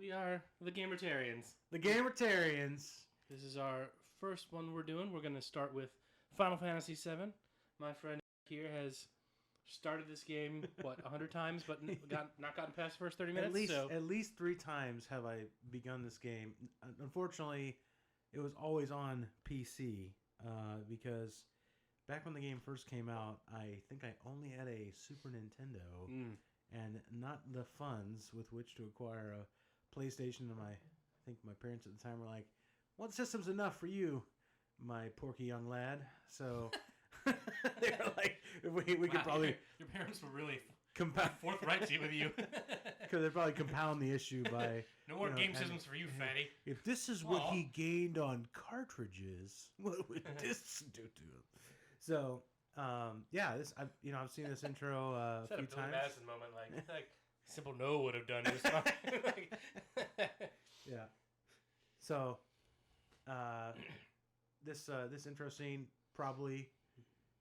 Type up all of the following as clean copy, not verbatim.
We are the Gamertarians. The Gamertarians. This is our first one we're doing. We're going to start with Final Fantasy VII. My friend here has started this game, 100 times, but not gotten past the first 30 minutes? At least 3 times have I begun this game. Unfortunately, it was always on PC because back when the game first came out, I think I only had a Super Nintendo and not the funds with which to acquire a PlayStation. And I think my parents at the time were like, "One system's enough for you, my porky young lad." So they were like, "We could probably." Your parents were really forthright with you. Because they'd probably compound the issue by no more game systems for you, fatty. If this is what he gained on cartridges, what would this do to him? So, I've seen this intro a few times. Madison moment, like simple no would have done. It was fine. Yeah. So, this intro scene probably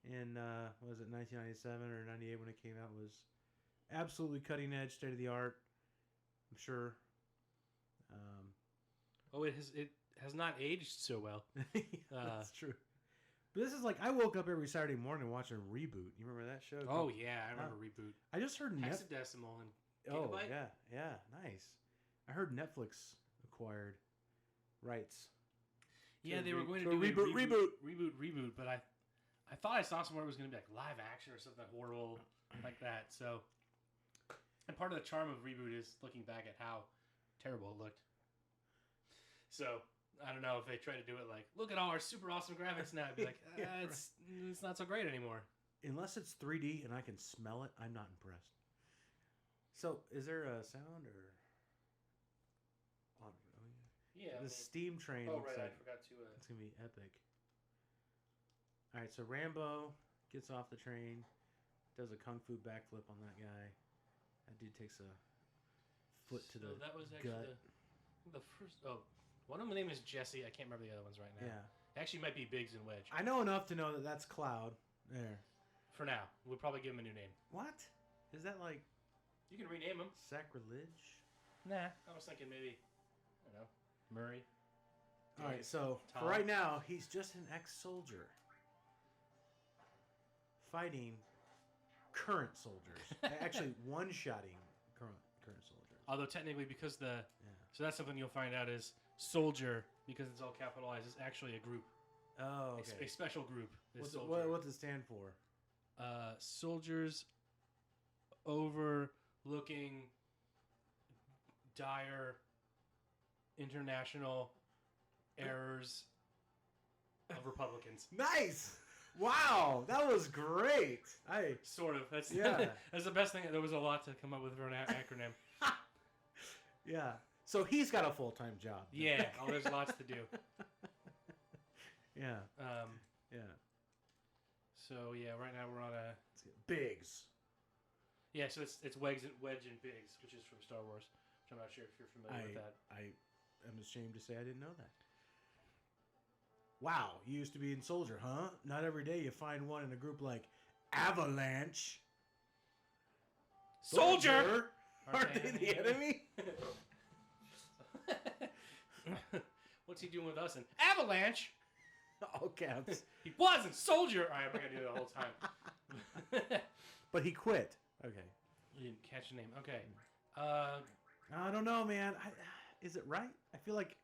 in was it 1997 or 98 when it came out was absolutely cutting edge, state of the art. I'm sure. It has not aged so well. Yeah, that's true. But this is like I woke up every Saturday morning watching Reboot. You remember that show? Oh yeah, I remember Reboot. I just heard Hexadecimal and Gigabyte? Oh yeah, nice. I heard Netflix acquired rights. Yeah, they were going to do reboot, but I thought I saw somewhere it was going to be like live action or something horrible like that. So, and part of the charm of Reboot is looking back at how terrible it looked. So, I don't know if they try to do it like, look at all our super awesome graphics now. I'd be like, it's not so great anymore. Unless it's 3D and I can smell it, I'm not impressed. So, is there a sound or? Oh yeah. The steam train. Oh right, I forgot to. It's gonna be epic. All right, so Rambo gets off the train, does a kung fu backflip on that guy. That dude takes a foot to the gut. That was actually the first. Oh, one of them name is Jesse. I can't remember the other ones right now. Yeah, it actually might be Biggs and Wedge. I know enough to know that that's Cloud. There. For now, we'll probably give him a new name. What? Is that like? You can rename him. Sacrilege? Nah, I was thinking maybe, I don't know, Murray. All right, so Tom. For right now, he's just an ex-soldier fighting current soldiers. Actually, one-shotting current soldiers. Although technically, because so that's something you'll find out is soldier, because it's all capitalized, is actually a group. Oh, okay. A special group. What does it stand for? Soldiers overlooking dire international errors of Republicans. Nice! Wow, that was great. Sort of. That's yeah. That's the best thing. There was a lot to come up with for an acronym. Yeah. So he's got a full-time job. Yeah. Oh, there's lots to do. Yeah. Yeah. So yeah, right now we're on a Biggs. Yeah, so it's Wedge and Biggs, which is from Star Wars. Which I'm not sure if you're familiar with that. I am ashamed to say I didn't know that. Wow, you used to be in Soldier, huh? Not every day you find one in a group like Avalanche. Soldier! Aren't they the enemy? What's he doing with us in Avalanche? All caps. He wasn't Soldier! Alright, I'm not going to do that the whole time. But he quit. Okay. You didn't catch the name. Okay. I don't know, man. Is it right? I feel like...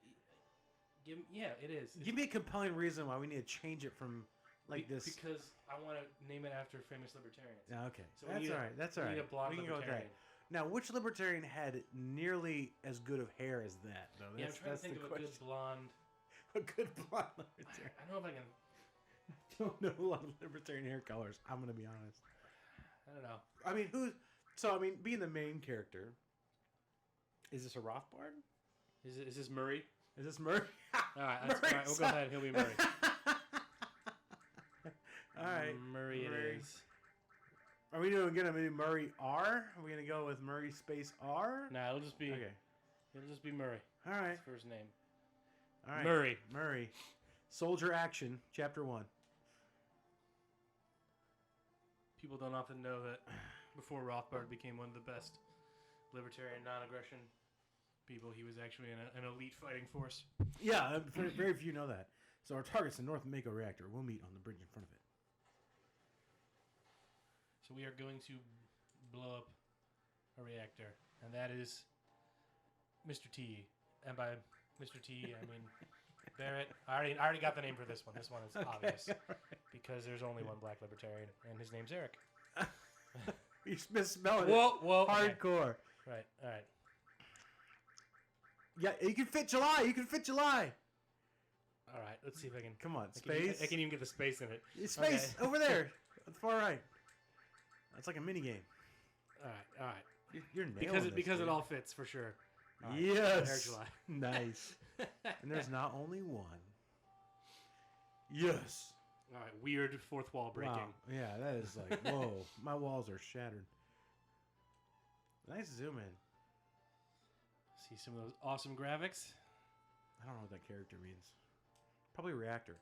Yeah, it is. Give me a compelling reason why we need to change it from this. Because I want to name it after famous libertarians. Yeah, okay. So That's all right. That's all right. We need a blonde we can go with that. Now, which libertarian had nearly as good of hair as that, though? I'm trying to think of a good blonde... A good blonde libertarian. I don't know if I can... I don't know a lot of libertarian hair colors. I'm going to be honest. I don't know. I mean, being the main character, is this a Rothbard? Is this Murray? Is this Murray? All right, all right, we'll go ahead. He'll be Murray. All right. Murray it is. Are we going to do Murray R? Are we going to go with Murray space R? Nah, it'll just be... Okay. It'll just be Murray. All right. His first name. All right. Murray. Soldier Action, Chapter 1. People don't often know that before Rothbard became one of the best libertarian non-aggression people. He was actually an elite fighting force. Yeah, very, very few know that. So our target's the North Mako reactor. We'll meet on the bridge in front of it. So we are going to blow up a reactor, and that is Mr. T. And by Mr. T, I mean Barrett. I already got the name for this one. This one is obvious because there's only one black libertarian, and his name's Eric. You misspelled it. Whoa, Hardcore. Okay. Right, all right. Yeah, you can fit July. You can fit July. All right, let's see if I can. Come on, I space. I can even get the space in it. Space over there, at the far right. That's like a mini game. All right. You're nailing this, because dude. it all fits for sure. All right, yes. Eric July. Nice. And there's not only one. Yes. All right, weird fourth wall breaking. Wow. Yeah, that is like, whoa. My walls are shattered. Nice zoom in. See some of those awesome graphics. I don't know what that character means. Probably reactor.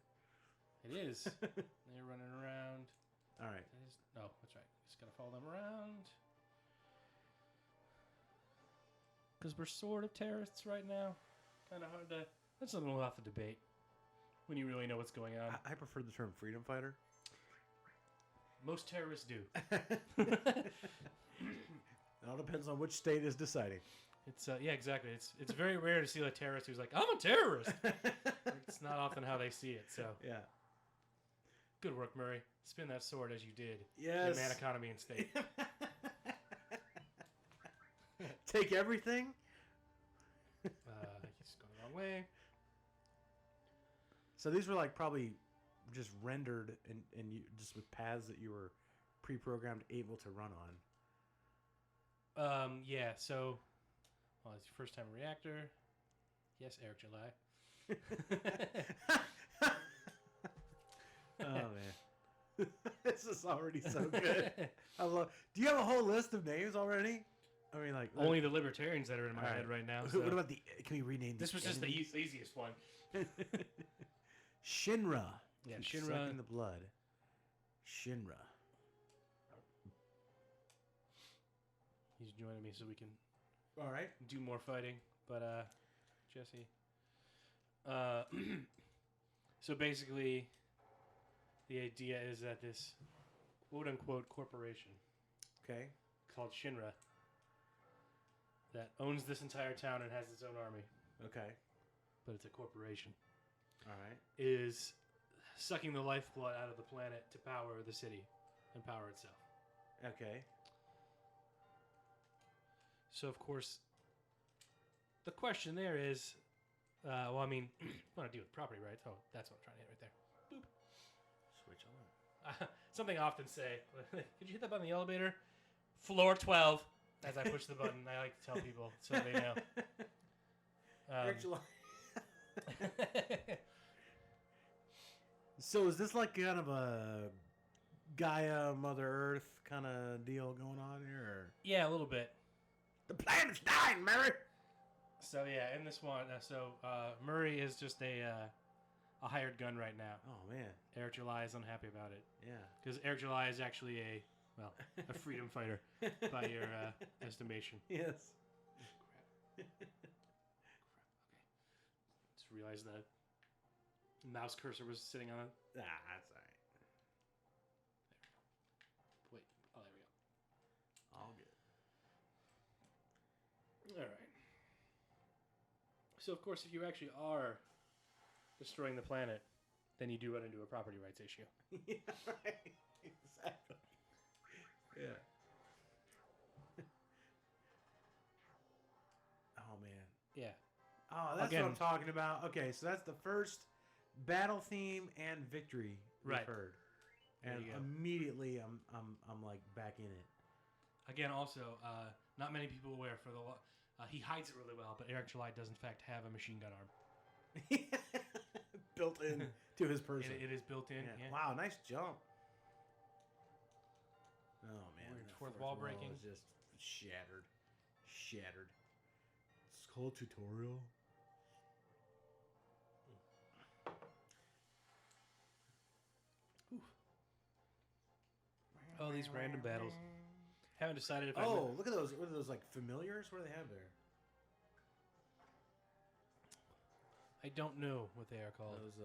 It is. They're running around. All right. No, that's right. Just gotta follow them around. Because we're sort of terrorists right now. Kind of hard to. That's something we'll have to debate when you really know what's going on. I prefer the term freedom fighter. Most terrorists do. It all depends on which state is deciding. It's yeah, exactly. It's very rare to see a terrorist who's like, I'm a terrorist. It's not often how they see it. So yeah. Good work, Murray. Spin that sword as you did. Yes. In Man, Economy, and State. Take everything. He's going the wrong way. So these were like probably just rendered and you just with paths that you were pre-programmed able to run on. Yeah. So, well, it's your first time reactor. Yes, Eric July. Oh man, this is already so good. I love. Do you have a whole list of names already? I mean, like only the libertarians that are in my head right now. So. What about the? Can we rename this? Was just the easiest one. Shinra. Yeah, Keep Shinra. Sucking the blood. Shinra. He's joining me so we can. All right. Do more fighting, but Jesse. So basically, the idea is that this quote-unquote corporation, okay, called Shinra, that owns this entire town and has its own army. Okay. But it's a corporation. All right. Is sucking the lifeblood out of the planet to power the city and power itself. Okay. So, of course, the question there is, well, I mean, I want to deal with property rights. Oh, that's what I'm trying to hit right there. Boop. Switch on. Something I often say, could you hit that button in the elevator? Floor 12. As I push the button, I like to tell people so they know. So is this like kind of a Gaia, Mother Earth kind of deal going on here? Or? Yeah, a little bit. The planet's dying, Mary. So yeah, in this one, Murray is just a hired gun right now. Oh man, Eric July is unhappy about it. Yeah, because Eric July is actually a freedom fighter by your estimation. Yes. Oh, crap. Okay. Just realized the mouse cursor was sitting on it. Ah, that's all right. Wait. Oh, there we go. All good. All right. So, of course, if you actually are destroying the planet, then you do run into a property rights issue. Yeah, right. Exactly. Yeah. Oh, man. Yeah. Oh, that's what I'm talking about. Okay, so that's the first battle theme and victory we've heard. And immediately I'm like back in it. Again, also, not many people aware for the he hides it really well, but Eric July does in fact have a machine gun arm. Built in to his person. It is built in. Yeah. Wow, nice jump. Oh man, weird fourth wall breaking is just shattered. It's called tutorial. Oh, these random battles. Haven't decided if look at those. What are those, like, familiars? What do they have there? I don't know what they are called. Those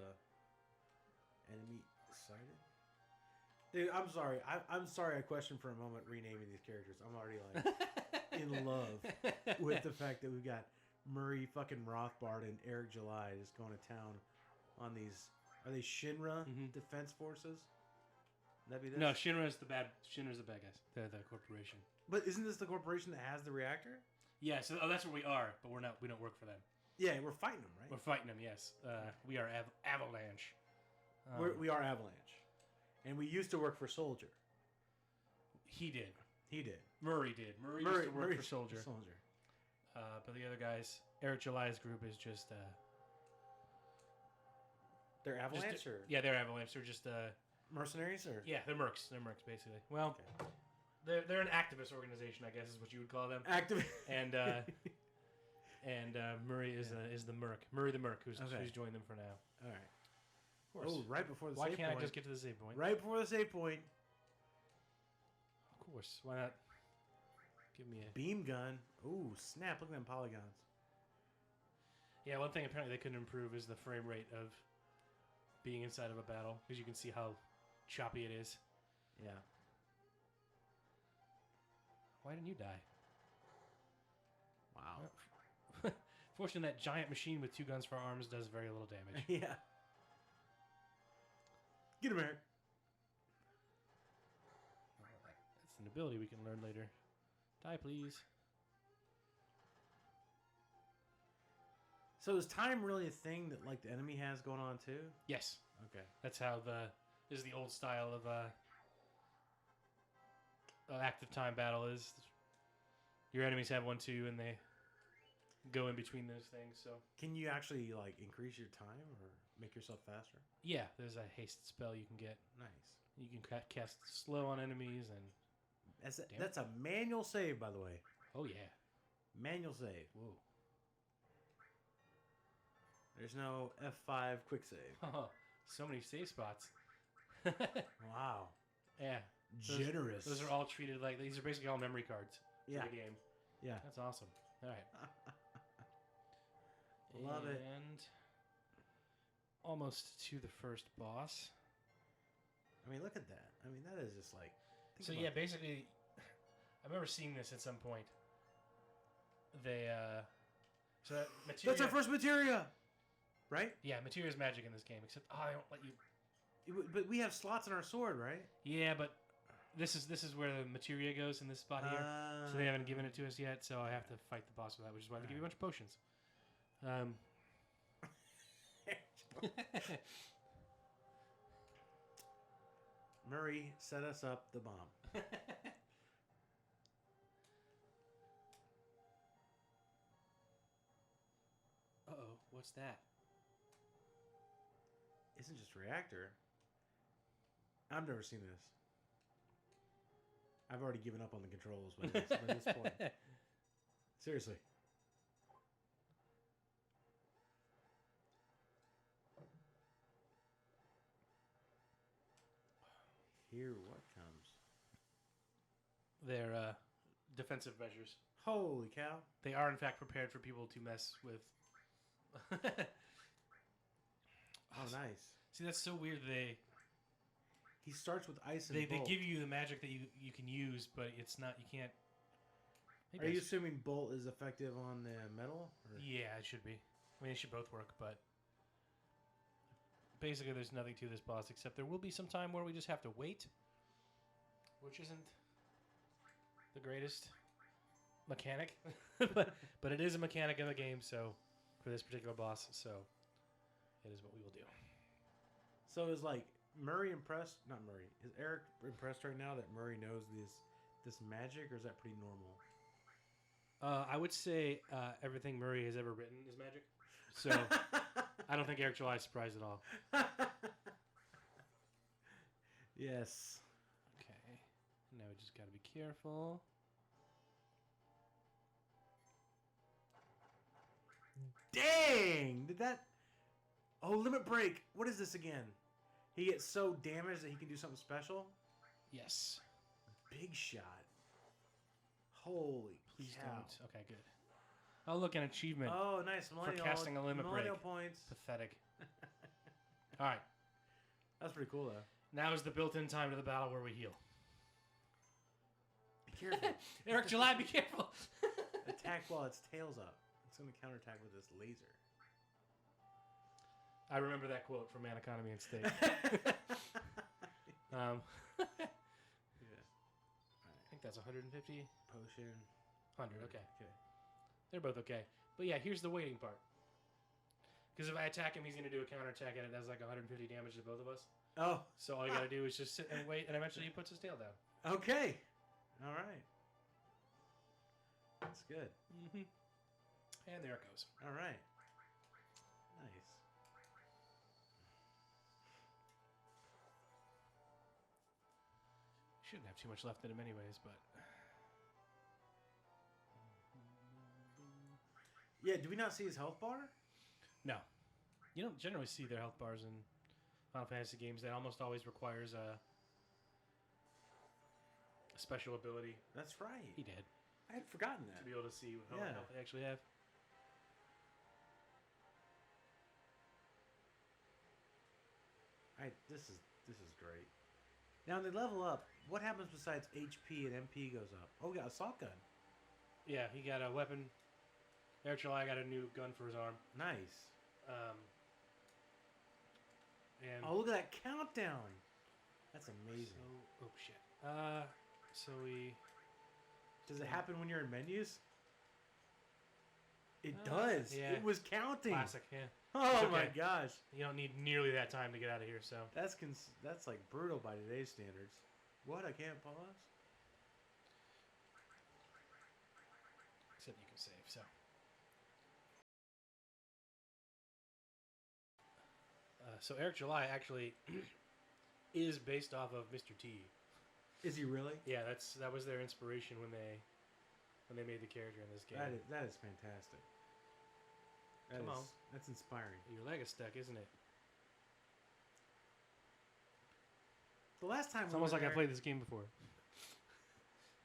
enemy sighted. Dude, I'm sorry. I'm sorry. I questioned for a moment renaming these characters. I'm already like in love with the fact that we've got Murray fucking Rothbard and Eric July just going to town on these. Are they Shinra Defense Forces? That'd be this? No, Shinra's the bad guys. They're the corporation. But isn't this the corporation that has the reactor? Yeah, so that's where we are, but we don't work for them. Yeah, we're fighting them, right? We're fighting them, yes. We are Avalanche. We are Avalanche. And we used to work for Soldier. He did. Murray did. Murray used to work for Soldier. Soldier. But the other guys, Eric July's group is just... they're Avalanche? Yeah, they're Avalanche. They're just... mercenaries? Or? Yeah, they're mercs. They're mercs, basically. Well, they're an activist organization, I guess is what you would call them. Activist. And Murray is the merc. Murray the merc, who's joined them for now. All right. Of course. Oh, right before the Why save point. can't I just get to the save point? Right before the save point. Of course. Why not? Give me a... beam gun. Ooh, snap. Look at them polygons. Yeah, one thing apparently they couldn't improve is the frame rate of being inside of a battle, because you can see how choppy it is. Yeah. Why didn't you die? Wow. Fortunately, that giant machine with 2 guns for arms does very little damage. Yeah. Get him, Eric. That's an ability we can learn later. Die, please. So is time really a thing that like the enemy has going on too? Yes. Okay. That's how this is the old style of active time battle is. Your enemies have one too, and they go in between those things. So can you actually like increase your time or make yourself faster? Yeah, there's a haste spell you can get. Nice. You can cast slow on enemies, and that's a manual save, by the way. Oh yeah, manual save. Whoa. There's no F5 quick save. Oh, so many save spots. Wow. Yeah. Generous. Those are all treated like these are basically all memory cards. Yeah. For the game. Yeah. That's awesome. All right. Love it. And almost to the first boss. I mean, look at that. I mean, that is just like. So yeah, basically, I remember seeing this at some point. They so that materia. That's our first materia, right? Yeah, materia is magic in this game. Except I don't let you. But we have slots in our sword, right? Yeah, but this is where the materia goes in this spot here. So they haven't given it to us yet, so I have to fight the boss with that, which is why they give you a bunch of potions. Murray set us up the bomb. Uh-oh, what's that? Isn't just reactor. I've never seen this. I've already given up on the controls by this point. Seriously. Here what comes? They're defensive measures. Holy cow. They are, in fact, prepared for people to mess with. Oh, nice. See, that's so weird. He starts with ice and they bolt. give you the magic that you can use, but it's not. You can't. Are you assuming bolt is effective on the metal? Or? Yeah, it should be. I mean, it should both work, but basically, there's nothing to this boss except there will be some time where we just have to wait, which isn't the greatest mechanic, but it is a mechanic of the game. So for this particular boss, so it is what we will do. So is like Murray impressed? Not Murray. Is Eric impressed right now that Murray knows this magic, or is that pretty normal? I would say everything Murray has ever written is magic. So I don't think Eric July is surprised at all. Yes. Okay. Now we just got to be careful. Dang! Did that... Oh, limit break. What is this again? He gets so damaged that he can do something special? Yes. Big shot. Holy Please cow. don't. Okay, good. Oh, look, an achievement. Oh, nice. For casting a limit break. Points. Pathetic. All right. That's pretty cool, though. Now is the built-in time to the battle where we heal. Be careful. Eric July, be careful. Attack while its tail's up. It's going to counterattack with this laser. I remember that quote from Man, Economy, and State. Yeah. I think that's 150. Potion. 100, okay. Okay. They're both okay. But yeah, here's the waiting part. Because if I attack him, he's going to do a counterattack, and it does like 150 damage to both of us. Oh. So all you got to do is just sit and wait, and eventually he puts his tail down. Okay. All right. That's good. Mm-hmm. And there it goes. All right. Nice. Shouldn't have too much left in him anyways, but... Yeah, do we not see his health bar? No. You don't generally see their health bars in Final Fantasy games. That almost always requires a special ability. That's right. He did. I had forgotten that. To be able to see how much health they actually have. This is great. Now, when they level up, what happens besides HP and MP goes up? Oh, we got a assault gun. Yeah, he got a weapon. Eric July got a new gun for his arm. Nice. And oh, look at that countdown. That's amazing. So, oh, shit. So we... Does it happen when you're in menus? It does. Yeah. It was counting. Classic, yeah. Oh, okay. my gosh. You don't need nearly that time to get out of here, so... That's like brutal by today's standards. What? I can't pause? Except you can save, so... So Eric July actually is based off of Mr. T. Is he really? Yeah, that was their inspiration when they made the character in this game. That is fantastic. Come on. That's inspiring. Your leg is stuck, isn't it? The last time it's almost like I played this game before.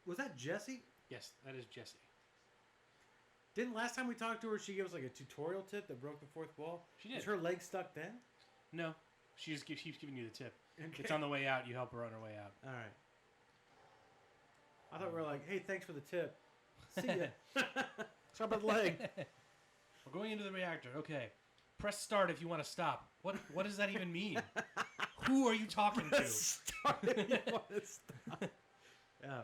Was that Jessie? Yes, that is Jessie. Didn't last time we talked to her, she gave us like a tutorial tip that broke the fourth wall? She did. Was her leg stuck then? No, she just keeps giving you the tip. Okay. It's on the way out. You help her on her way out. All right. I thought we were like, hey, thanks for the tip. See ya. Sorry about the leg. We're going into the reactor. Okay. Press start if you want to stop. What does that even mean? Who are you talking to? Start if you want to stop. Yeah.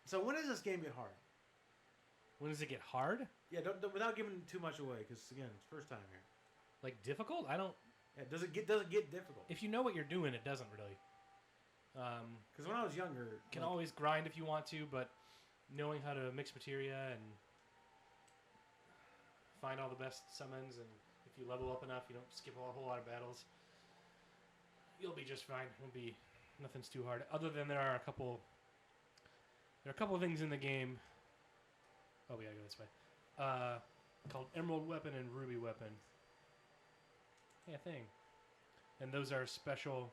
So when does this game get hard? When does it get hard? Yeah, don't without giving too much away, because again, it's first time here. Like difficult? I don't. Yeah, does it get difficult? If you know what you're doing, it doesn't really. Because when I was younger, can always grind if you want to, but knowing how to mix materia and find all the best summons, and if you level up enough, you don't skip a whole lot of battles. You'll be just fine. Nothing's too hard. Other than there are a couple of things in the game. Oh, we gotta go this way. Called Emerald Weapon and Ruby Weapon. Yeah, thing. And those are special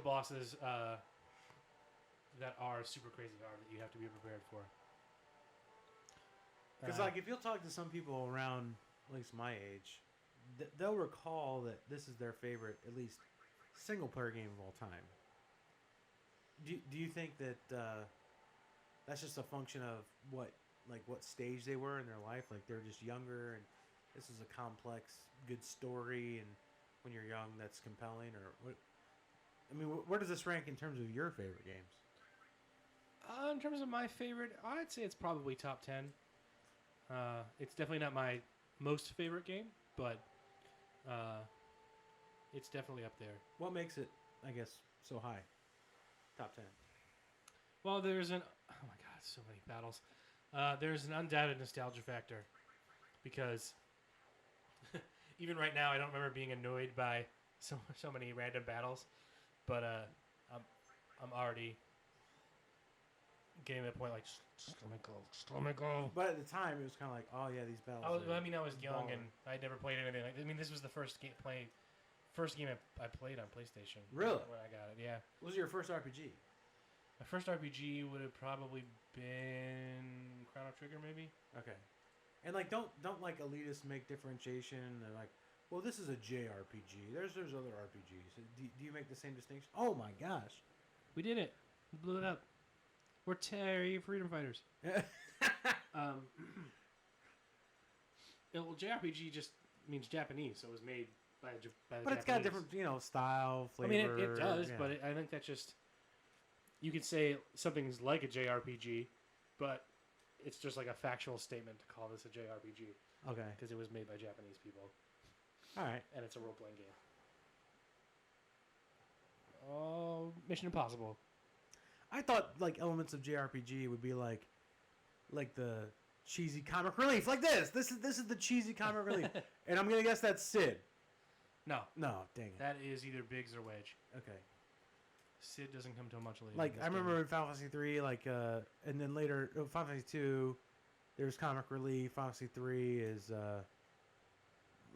bosses that are super crazy hard that you have to be prepared for. Because like if you'll talk to some people around at least my age, they'll recall that this is their favorite, at least single player game of all time. Do you think that that's just a function of what stage they were in their life? Like they're just younger, and this is a complex, good story, and when you're young, that's compelling. Or what? I mean, where does this rank in terms of your favorite games? In terms of my favorite, I'd say it's probably top 10. It's definitely not my most favorite game, but it's definitely up there. What makes it, I guess, so high? Top 10. Well, there's oh my god, so many battles. There's an undoubted nostalgia factor, because even right now I don't remember being annoyed by so many random battles, but I'm already getting to the point like just let me go. But at the time it was kind of like, oh yeah, these battles. I was young and I'd never played anything like. I mean, this was the first game I played on PlayStation. Really? When I got it, yeah. Was it your first RPG? My first RPG would have probably been Chrono Trigger, maybe. Okay. And like, don't like elitists make differentiation. They're like, well, this is a JRPG. There's other RPGs. Do you make the same distinction? Oh my gosh, we did it. We blew it up. We're Terry freedom fighters. Well, JRPG just means Japanese, so it was made by the but it's got different, style, flavor. I mean, it does, but I think that's just... You could say something's like a JRPG, but it's just like a factual statement to call this a JRPG. Okay. Because it was made by Japanese people. All right. And it's a role-playing game. Oh, Mission Impossible. I thought like elements of JRPG would be like the cheesy comic relief, like this. This is the cheesy comic relief, and I'm gonna guess that's Sid. No, dang it. that is either Biggs or Wedge. Okay. Sid doesn't come till much later. Like I remember in Final Fantasy 3, like and then later Final Fantasy 2, there's comic relief. Final Fantasy 3 is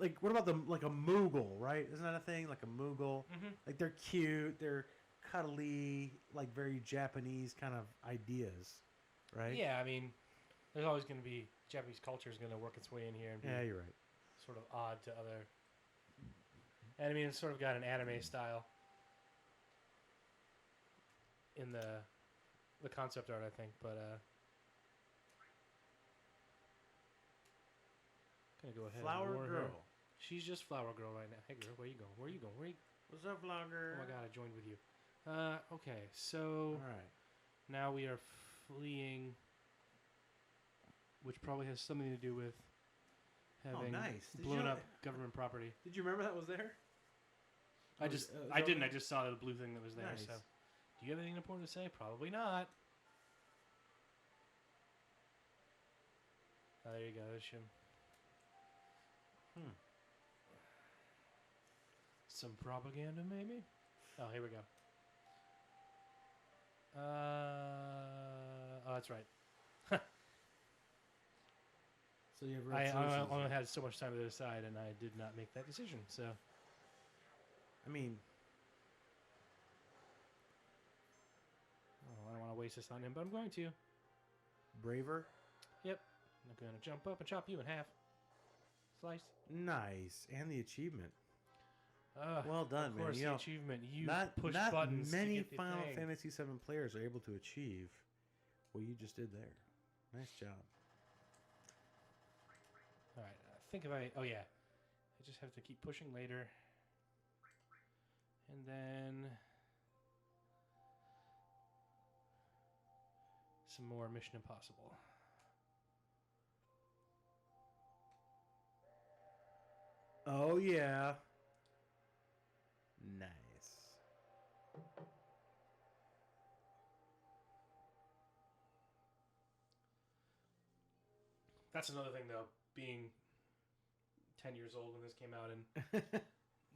like what about a Moogle, right? Isn't that a thing? Like a Moogle, like they're cute, they're cuddly, like very Japanese kind of ideas, right? Yeah, I mean, there's always going to be Japanese culture is going to work its way in here. And Yeah, you're right. Sort of odd to other. And I mean, it's sort of got an anime style in the concept art, I think. But gonna go ahead. Flower and Girl. her. She's just Flower Girl right now. Hey girl, where you going? Where you going? What's up, Flower Girl? Oh my god, I joined with you. Okay, so all right. Now we are fleeing, which probably has something to do with having blown up government property. Did you remember that was there? I didn't. I just saw the blue thing that was there. Nice. So, do you have anything important to say? Probably not. Oh, there you go. There's some propaganda, maybe. Oh, here we go. Oh, that's right. So you have I only had so much time to decide, and I did not make that decision. So, I mean, I don't want to waste this on him, but I'm going to. braver. Yep, I'm going to jump up and chop you in half. Slice. Nice, and the achievement. Well done, of course, man. the achievement. You not push not buttons. many to get the Final thing. Fantasy VII players are able to achieve what you just did there. Nice job. All right. I think if I just have to keep pushing later, and then some more Mission Impossible. Oh yeah. Nice. That's another thing, though, being 10 years old when this came out and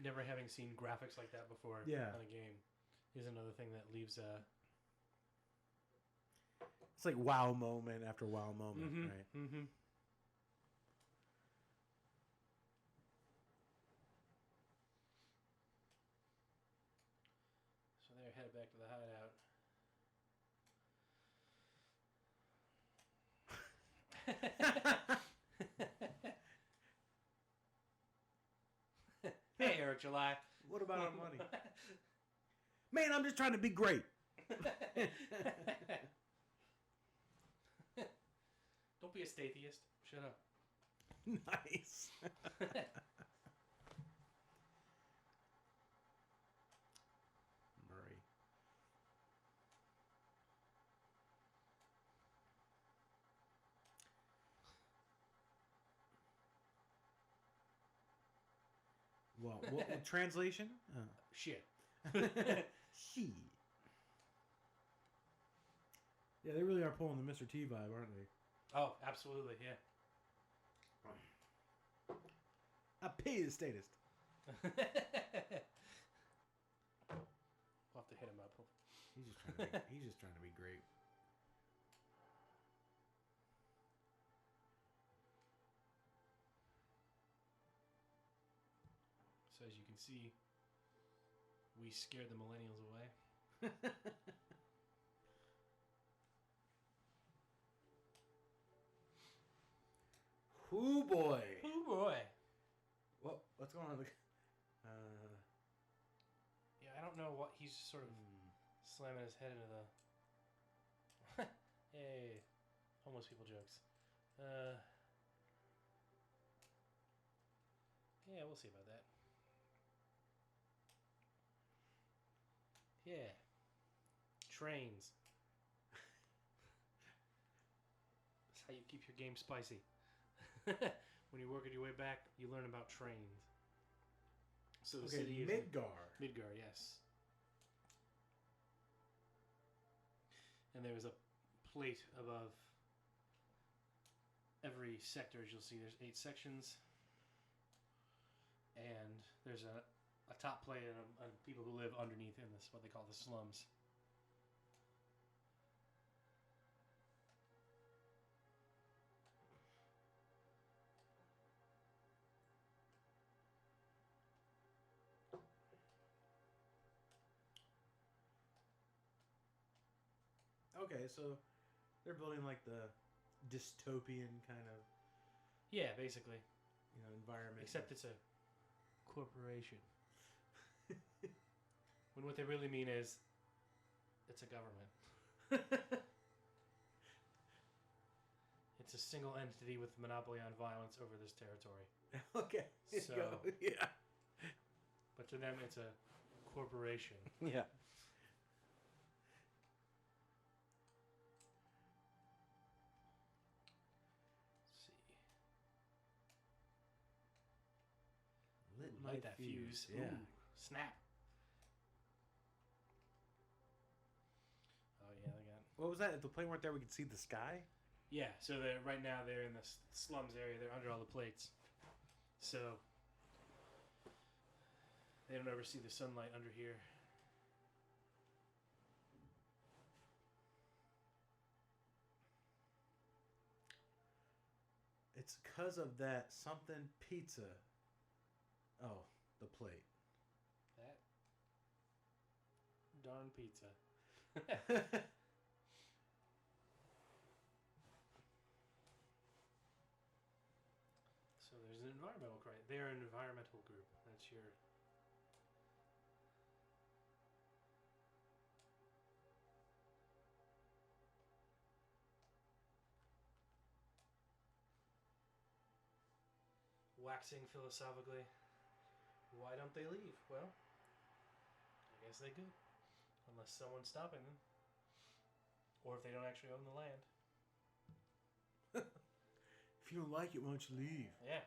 never having seen graphics like that before on a game is another thing that leaves a... It's like wow moment after wow moment, right? Mm-hmm. So they're headed back to the hideout. Hey, Eric July. What about our money? Man, I'm just trying to be great. Don't be a statheist. Shut up. Nice. Murray. What translation? Shit. She. Yeah, they really are pulling the Mr. T vibe, aren't they? Oh, absolutely, yeah. I pay the statist. We'll have to hit him up. He's just trying to be great. So as you can see, we scared the millennials away. Hoo boy. Ooh boy. What's going on? Yeah, I don't know what he's sort of slamming his head into the. Hey, homeless people jokes. Yeah, we'll see about that. Yeah. Trains. That's how you keep your game spicy. When you're working your way back, you learn about trains. So the city is Midgar. Midgar, yes. And there's a plate above every sector, as you'll see. There's 8 sections. And there's a top plate and people who live underneath in this, what they call the slums. Okay, so they're building like the dystopian kind of Yeah, basically. Environment. Except it's a corporation. When what they really mean is it's a government. It's a single entity with monopoly on violence over this territory. Okay. So, yeah. But to them, it's a corporation. Yeah. Let's see. Light that fuse. Yeah. Ooh, snap. Oh yeah, they got. What was that? If the plane weren't there, we could see the sky. Yeah, so right now they're in the slums area. They're under all the plates, so they don't ever see the sunlight under here. It's because of that something pizza. Oh, the plate. That darn pizza. So there's an environmental criteria. They're an environmental group. That's your. Waxing philosophically. Why don't they leave? Well, I guess they could. Unless someone's stopping them. Or if they don't actually own the land. If you don't like it, why don't you leave? Yeah.